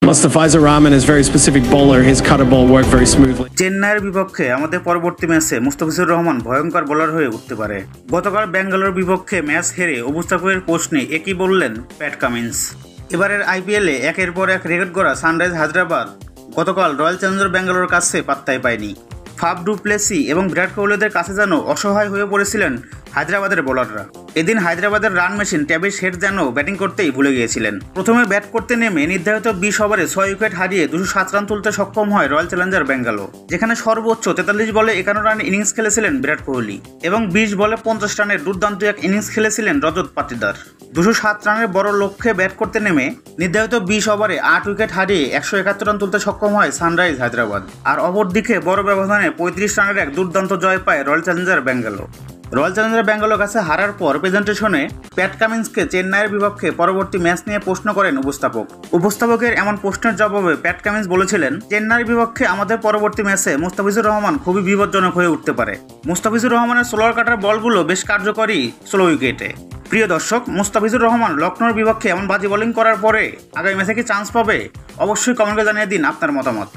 Mustaphizer Rahman is a very specific bowler. His cutter ball worked very smoothly. চেন্নাইয়ের বিপক্ষে আমাদের পরবর্তী ম্যাচে মুস্তাফিজুর রহমান ভয়ঙ্কর বোলার হয়ে উঠতে পারে। গতকাল ব্যাঙ্গালোর বিপক্ষে ম্যাচ হেরে উপস্থাপকের প্রশ্নে একই বললেন প্যাট কামিন্স। এবারের আইপিএলে একের পর এক রেকর্ড গড়া সানরাইজ হায়দ্রাবাদ গতকাল রয়্যাল চ্যালেঞ্জার্স ব্যাঙ্গালোর কাছে পাত্তাই পায়নি। ফাফ ডু প্লেসি এবং বিরাট কোহলিদের কাছে যেন অসহায় হয়ে পড়েছিলেন হায়দ্রাবাদের বোলাররা। এদিন হায়দ্রাবাদের রান মেশিন ট্রেভিস হেড যেন ব্যাটিং করতেই ভুলে গিয়েছিলেন। প্রথমে ব্যাট করতে নেমে নির্ধারিত 20 ওভারে 6 উইকেট হারিয়ে 207 রান তুলতে সক্ষম হয় রয়্যাল চ্যালেঞ্জার্স ব্যাঙ্গালোর, যেখানে সর্বোচ্চ 43 বলে 51 রানের ইনিংস খেলেছিলেন বিরাট কোহলি এবং 20 বলে 50 রানের দুর্দান্ত এক ইনিংস খেলেছিলেন রজত পাটিদার। 207 রানের বড় লক্ষ্যে ব্যাট করতে নেমে নির্ধারিত 20 ওভারে 8 উইকেট হারিয়ে 171 রান তুলতে সক্ষম হয় সানরাইজ হায়দ্রাবাদ। আর অপরদিকে বড় ব্যবধানে 35 রানের এক দুর্দান্ত জয় পায় royal Challengers Bangalore. Royal Challengers Bangalore কাছে হারার পর প্রেজেন্টেশনে প্যাট কামিন্সকে চেন্নাইয়ের বিপক্ষে পরবর্তী ম্যাচ নিয়ে প্রশ্ন করেন উপস্থাপকের এমন প্রশ্নের জবাবে প্যাট কামিন্স বলেছিলেন, চেন্নাইয়ের বিপক্ষে আমাদের পরবর্তী ম্যাচে মুস্তাফিজুর রহমান খুবই বিপজ্জনক হয়ে উঠতে পারে। মুস্তাফিজুর রহমানের স্লোয়ার কাটার বলগুলো বেশ কার্যকরী স্লো উইকেটে। প্রিয় দর্শক, মুস্তাফিজুর রহমান লখনৌর বিপক্ষে এমন বাজি বোলিং করার পরে আগামী ম্যাচে কি চান্স পাবে? অবশ্যই কমেন্টে জানিয়ে দিন আপনার মতামত।